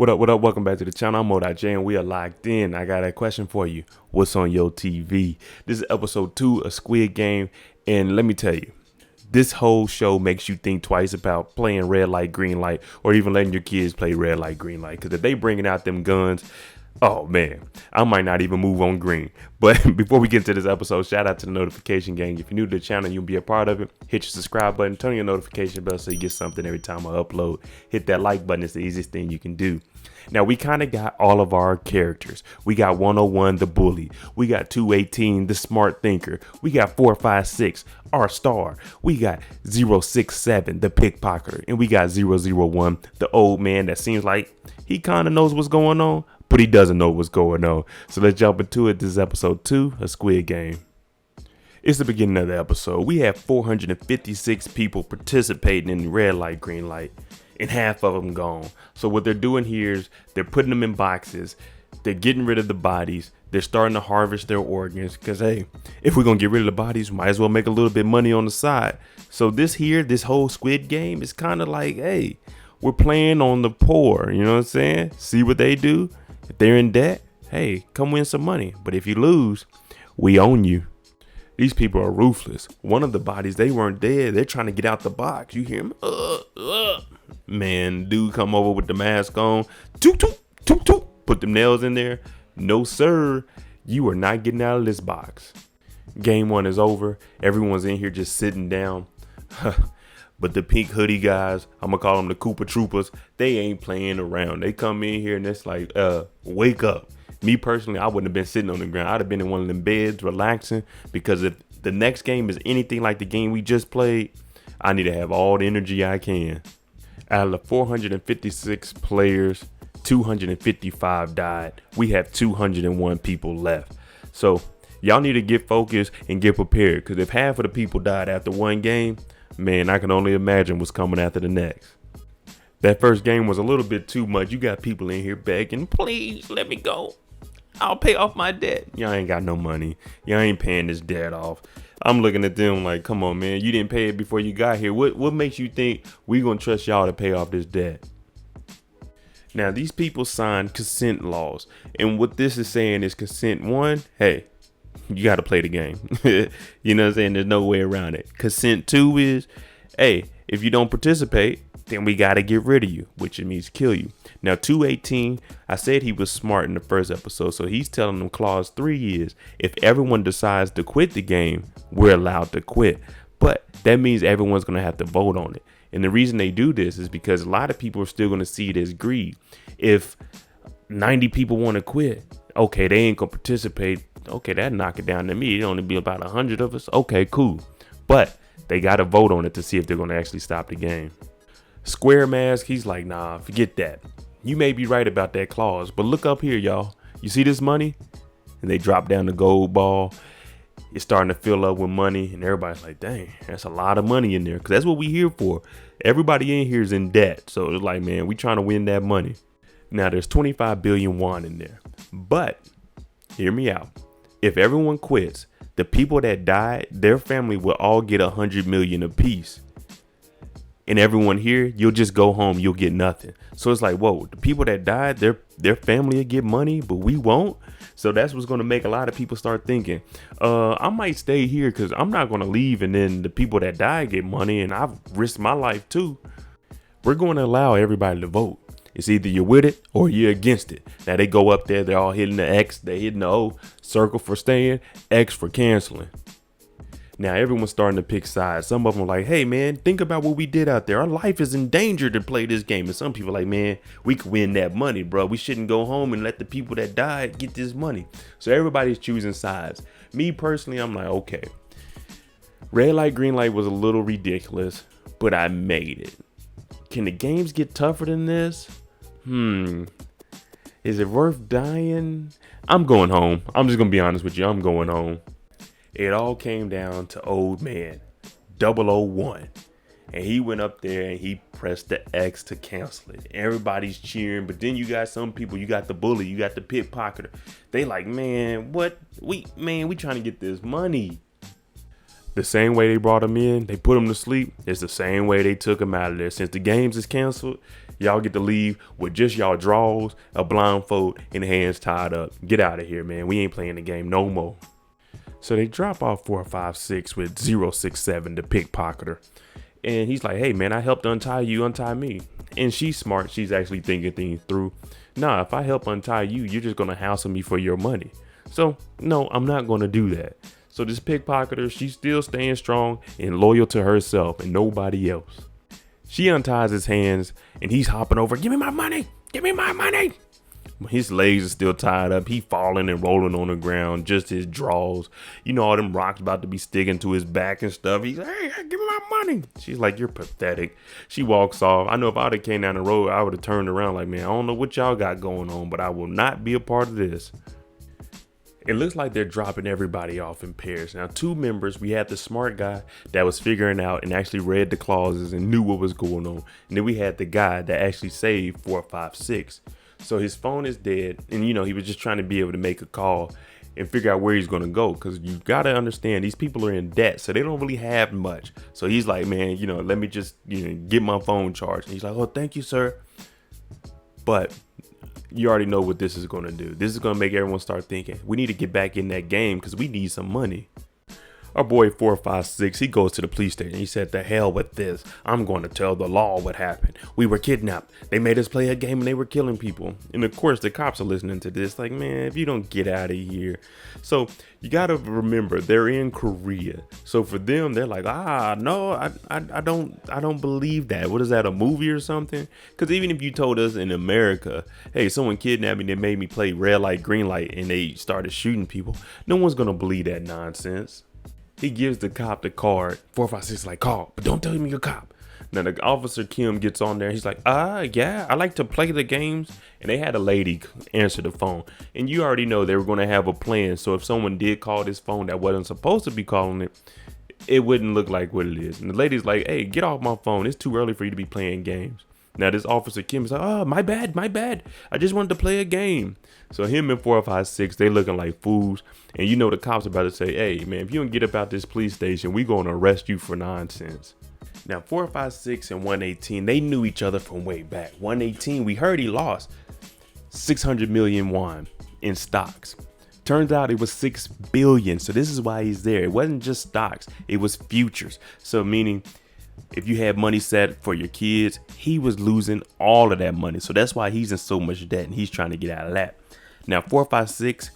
What up? Welcome back to the channel. I'm Lee and we are locked in. I got a question for you. What's on your TV? This is episode 2 of Squid Game. And let me tell you, this whole show makes you think twice about playing red light, green light, or even letting your kids play red light, green light. Because if they bringing out them guns, oh man, I might not even move on green. But before we get into this episode, shout out to the notification gang. If you're new to the channel and you'll be a part of it, hit your subscribe button, turn on your notification bell so you get something every time I upload. Hit that like button. It's the easiest thing you can do. Now, we kind of got all of our characters. We got 101, the bully. We got 218, the smart thinker. We got 456, our star. We got 067, the pickpocketer. And we got 001, the old man that seems like he kind of knows what's going on, but he doesn't know what's going on. So let's jump into it. This is episode 2 of Squid Game. It's the beginning of the episode. We have 456 people participating in red light, green light, and half of them gone. So what they're doing here is they're putting them in boxes. They're getting rid of the bodies. They're starting to harvest their organs because, hey, if we're going to get rid of the bodies, we might as well make a little bit of money on the side. So this whole Squid Game is kind of like, hey, we're playing on the poor. You know what I'm saying? See what they do? If they're in debt, hey, come win some money. But if you lose, we own you. These people are ruthless. One of the bodies, they weren't dead. They're trying to get out the box. You hear him? Man, dude come over with the mask on. Toot, toot, toot, toot. Put them nails in there. No, sir. You are not getting out of this box. Game 1 is over. Everyone's in here just sitting down. But the pink hoodie guys, I'm going to call them the Koopa Troopers, they ain't playing around. They come in here and it's like, wake up. Me personally, I wouldn't have been sitting on the ground. I'd have been in one of them beds relaxing, because if the next game is anything like the game we just played, I need to have all the energy I can. Out of the 456 players, 255 died. We have 201 people left. So y'all need to get focused and get prepared, because if half of the people died after one game, man, I can only imagine what's coming after the next. That first game was a little bit too much. You got people in here begging, please let me go. I'll pay off my debt. Y'all ain't got no money. Y'all ain't paying this debt off. I'm looking at them like, come on, man. You didn't pay it before you got here. What makes you think we gonna trust y'all to pay off this debt? Now, these people signed consent laws. And what this is saying is consent 1, hey, you got to play the game. You know what I'm saying? There's no way around it. Consent 2 is, hey, if you don't participate, then we got to get rid of you, which it means kill you. Now, 218, I said he was smart in the first episode. So he's telling them clause 3 is, if everyone decides to quit the game, we're allowed to quit. But that means everyone's going to have to vote on it. And the reason they do this is because a lot of people are still going to see it as greed. If 90 people want to quit, okay, they ain't going to participate. Okay, that'd knock it down to me. It'll only be about 100 of us. Okay, cool. But they got to vote on it to see if they're going to actually stop the game. Square Mask, he's like, nah, forget that. You may be right about that clause, but look up here, y'all. You see this money? And they drop down the gold ball. It's starting to fill up with money, and everybody's like, dang, that's a lot of money in there, because that's what we here for. Everybody in here is in debt. So it's like, man, we trying to win that money. Now, there's 25 billion won in there. But hear me out. If everyone quits, the people that died, their family will all get 100 million apiece. And everyone here, you'll just go home. You'll get nothing. So it's like, whoa, the people that died, their family will get money, but we won't. So that's what's going to make a lot of people start thinking, I might stay here because I'm not going to leave. And then the people that die get money, and I've risked my life too. We're going to allow everybody to vote. It's either you're with it or you're against it. Now they go up there. They're all hitting the X. They're hitting the O. Circle for staying. X for canceling. Now everyone's starting to pick sides. Some of them are like, hey, man, think about what we did out there. Our life is in danger to play this game. And some people are like, man, we could win that money, bro. We shouldn't go home and let the people that died get this money. So everybody's choosing sides. Me personally, I'm like, okay. Red light, green light was a little ridiculous, but I made it. Can the games get tougher than this? Is it worth dying? I'm going home. I'm just going to be honest with you. I'm going home. It all came down to old man 001. And he went up there and he pressed the X to cancel it. Everybody's cheering. But then you got some people, you got the bully, you got the pickpocketer. They like, man, we trying to get this money. The same way they brought him in, they put him to sleep. It's the same way they took him out of there. Since the games is canceled, Y'all get to leave with just y'all drawers, a blindfold, and hands tied up. Get out of here, man. We ain't playing the game no more. So they drop off 456 with 067, the pickpocketer. And he's like, hey, man, I helped untie you, untie me. And she's smart. She's actually thinking things through. Nah, if I help untie you, you're just going to hassle me for your money. So, no, I'm not going to do that. So this pickpocketer, she's still staying strong and loyal to herself and nobody else. She unties his hands and he's hopping over. Give me my money. Give me my money. His legs are still tied up. He falling and rolling on the ground. Just his drawers. You know, all them rocks about to be sticking to his back and stuff. He's like, hey, give me my money. She's like, you're pathetic. She walks off. I know if I would have came down the road, I would have turned around like, man, I don't know what y'all got going on, but I will not be a part of this. It looks like they're dropping everybody off in pairs. Now, 2 members, we had the smart guy that was figuring out and actually read the clauses and knew what was going on. And then we had the guy that actually saved 456. So his phone is dead. And, you know, he was just trying to be able to make a call and figure out where he's going to go. Because you got to understand, these people are in debt, so they don't really have much. So he's like, man, you know, let me just, you know, get my phone charged. And he's like, oh, thank you, sir. But you already know what this is going to do. This is going to make everyone start thinking, we need to get back in that game because we need some money. Our boy 456, he goes to the police station. He said, the hell with this. I'm going to tell the law what happened. We were kidnapped. They made us play a game and they were killing people. And of course, the cops are listening to this like, man, if you don't get out of here. So you got to remember, they're in Korea. So for them, they're like, no, I don't believe that. What is that, a movie or something? Because even if you told us in America, hey, someone kidnapped me, they made me play red light, green light, and they started shooting people, no one's going to believe that nonsense. He gives the cop the card. 456 is like, call, but don't tell him you're a cop. Now the officer Kim gets on there. He's like, yeah, I like to play the games. And they had a lady answer the phone. And you already know they were going to have a plan. So if someone did call this phone that wasn't supposed to be calling it, it wouldn't look like what it is. And the lady's like, hey, get off my phone. It's too early for you to be playing games. Now this officer Kim is like, oh, my bad. I just wanted to play a game. So him and 456, they looking like fools. And you know the cops about to say, hey, man, if you don't get up out this police station, we going to arrest you for nonsense. Now 456 and 118, they knew each other from way back. 118, we heard he lost 600 million won in stocks. Turns out it was 6 billion. So this is why he's there. It wasn't just stocks. It was futures. So meaning, if you had money set for your kids, he was losing all of that money. So that's why he's in so much debt and he's trying to get out of that. Now 456,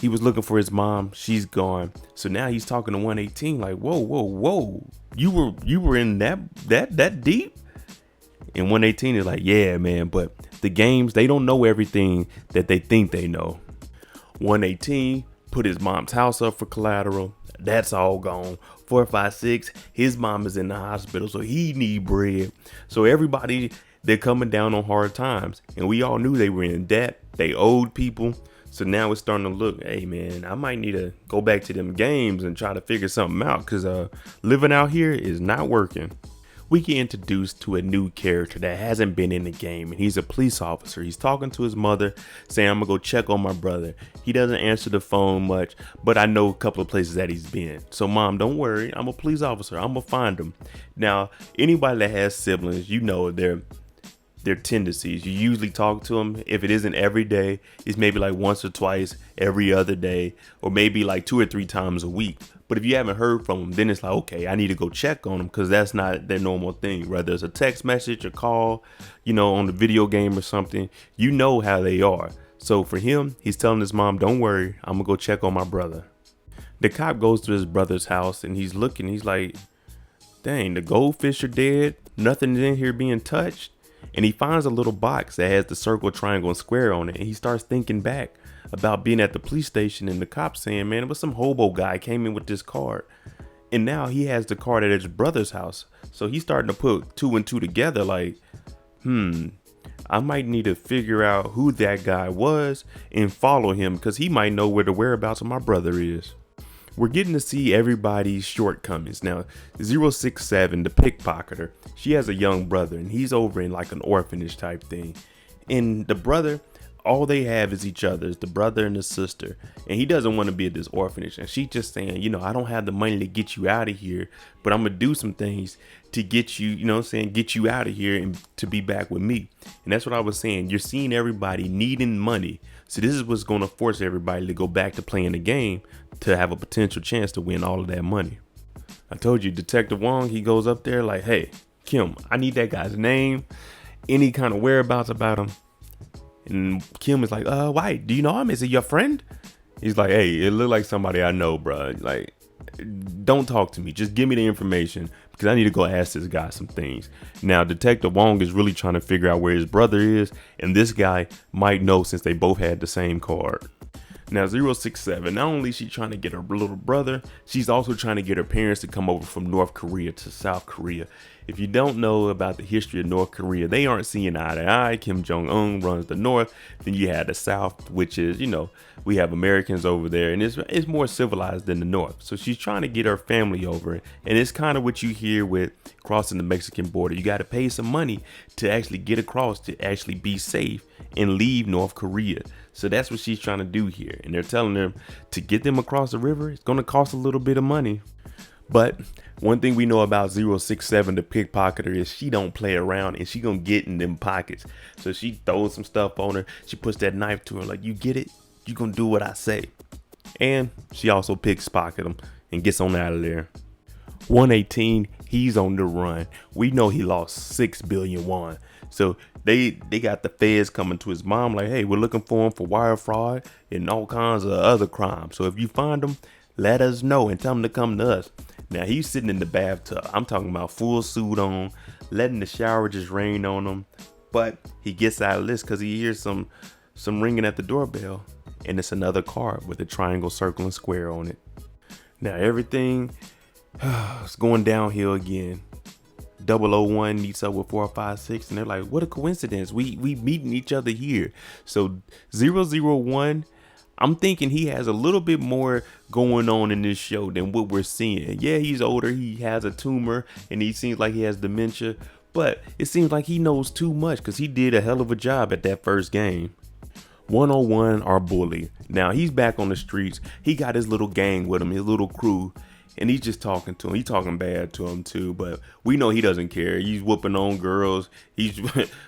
he was looking for his mom. She's gone. So now he's talking to 118 like, whoa. You were in that deep? And 118 is like, yeah, man, but the games, they don't know everything that they think they know. 118 put his mom's house up for collateral. That's all gone. 456, his mom is in the hospital, so he need bread. So everybody, they're coming down on hard times. And we all knew they were in debt. They owed people. So now it's starting to look, hey, man, I might need to go back to them games and try to figure something out because living out here is not working. We get introduced to a new character that hasn't been in the game, and he's a police officer. He's talking to his mother, saying, I'm going to go check on my brother. He doesn't answer the phone much, but I know a couple of places that he's been. So, Mom, don't worry. I'm a police officer. I'm going to find him. Now, anybody that has siblings, you know their tendencies. You usually talk to them. If it isn't every day, it's maybe like once or twice every other day, or maybe like 2 or 3 times a week. But if you haven't heard from them, then it's like, okay, I need to go check on them because that's not their normal thing. Whether it's a text message, a call, you know, on the video game or something, you know how they are. So for him, he's telling his mom, don't worry, I'm gonna go check on my brother. The cop goes to his brother's house and he's looking, he's like, dang, the goldfish are dead. Nothing's in here being touched. And he finds a little box that has the circle, triangle, and square on it. And he starts thinking back about being at the police station and the cops saying, man, it was some hobo guy came in with this card. And now he has the card at his brother's house. So he's starting to put 2 and 2 together like, I might need to figure out who that guy was and follow him because he might know where the whereabouts of my brother is. We're getting to see everybody's shortcomings. Now, 067, the pickpocketer, she has a young brother and he's over in like an orphanage type thing. And the brother, All they have is each other, is the brother and the sister. And he doesn't want to be at this orphanage. And she's just saying, I don't have the money to get you out of here, but I'm going to do some things to get you, get you out of here and to be back with me. And that's what I was saying. You're seeing everybody needing money. So this is what's going to force everybody to go back to playing the game to have a potential chance to win all of that money. I told you, Detective Wong, he goes up there like, hey, Kim, I need that guy's name, any kind of whereabouts about him. And Kim is like, why? Do you know him? Is he your friend? He's like, hey, it looked like somebody I know, bro. Like, don't talk to me. Just give me the information because I need to go ask this guy some things. Now, Detective Wong is really trying to figure out where his brother is. And this guy might know since they both had the same card. Now, 067, not only is she trying to get her little brother, she's also trying to get her parents to come over from North Korea to South Korea. If you don't know about the history of North Korea, they aren't seeing eye to eye. Kim Jong-un runs the North. Then you have the South, which is, we have Americans over there, and it's more civilized than the North. So she's trying to get her family over. And it's kind of what you hear with crossing the Mexican border. You got to pay some money to actually get across, to actually be safe and leave North Korea. So that's what she's trying to do here. And they're telling them to get them across the river, it's going to cost a little bit of money. But one thing we know about 067, the pickpocketer, is she don't play around and she gonna get in them pockets. So she throws some stuff on her. She puts that knife to her like, you get it? You gonna do what I say. And she also pickpocket him and gets on out of there. 118, he's on the run. We know he lost 6 billion won. So they got the feds coming to his mom like, hey, we're looking for him for wire fraud and all kinds of other crimes. So if you find him, let us know and tell him to come to us. Now he's sitting in the bathtub. I'm talking about full suit on, letting the shower just rain on him. But he gets out of this because he hears some ringing at the doorbell. And it's another card with a triangle, circle, and square on it. Now everything is going downhill again. 001 meets up with 456 and they're like, what a coincidence. We meeting each other here. So 001, I'm thinking he has a little bit more going on in this show than what we're seeing. Yeah, he's older. He has a tumor and he seems like he has dementia, but it seems like he knows too much because he did a hell of a job at that first game. 101, our bully. Now he's back on the streets. He got his little gang with him, his little crew. And he's just talking to him. He's talking bad to him too, but we know he doesn't care. He's whooping on girls. He's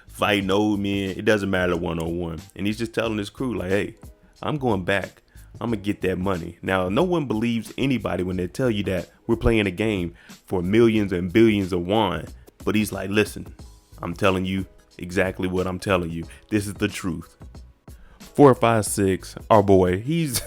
fighting old men. It doesn't matter 101. And he's just telling his crew like, hey, I'm going back. I'm going to get that money. Now, no one believes anybody when they tell you that we're playing a game for millions and billions of won. But he's like, listen, I'm telling you exactly what I'm telling you. This is the truth. 456, our boy, he's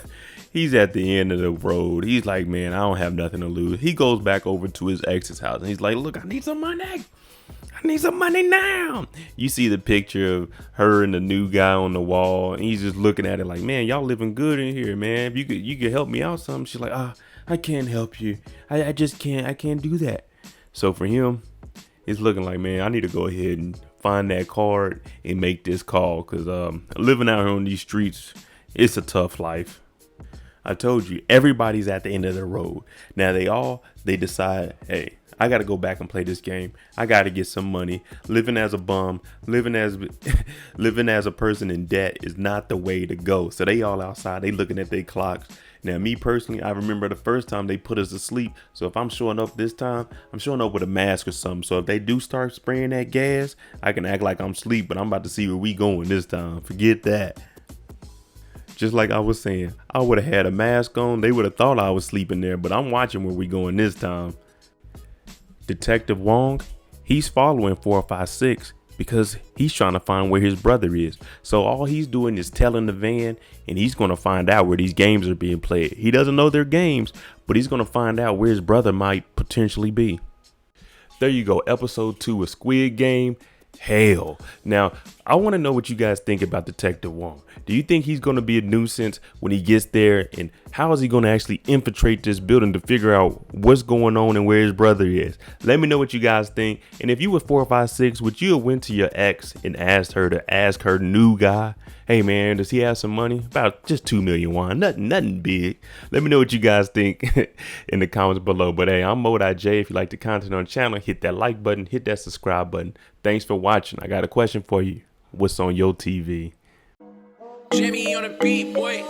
at the end of the road. He's like, man, I don't have nothing to lose. He goes back over to his ex's house and he's like, look, I need some money. I need some money now. You see the picture of her and the new guy on the wall. And he's just looking at it like, man, y'all living good in here, man. If you could help me out something. She's like, I can't help you. I just can't. I can't do that. So for him, it's looking like, man, I need to go ahead and find that card and make this call. Because living out here on these streets, it's a tough life. I told you, everybody's at the end of the road. Now they decide, hey, I got to go back and play this game. I got to get some money. Living as a bum, living as a person in debt is not the way to go. So they all outside, they looking at their clocks. Now, me personally, I remember the first time they put us to sleep. So if I'm showing up this time, I'm showing up with a mask or something. So if they do start spraying that gas, I can act like I'm asleep, but I'm about to see where we going this time. Forget that. Just like I was saying, I would have had a mask on. They would have thought I was sleeping there, but I'm watching where we going this time. Detective Wong, he's following 456 because he's trying to find where his brother is. So all he's doing is telling the van, and he's going to find out where these games are being played. He doesn't know they're games, but he's going to find out where his brother might potentially be. There you go. Episode 2 of Squid Game. Hell. Now, I want to know what you guys think about Detective Wong. Do you think he's going to be a nuisance when he gets there? And how is he going to actually infiltrate this building to figure out what's going on and where his brother is? Let me know what you guys think. And if you were 456, would you have went to your ex and asked her to ask her new guy, hey man, does he have some money? About just 2 million won. Nothing big. Let me know what you guys think in the comments below. But hey, I'm J. If you like the content on the channel, hit that like button, hit that subscribe button. Thanks for watching. I got a question for you. What's on your TV? Jimmy on the beat, boy.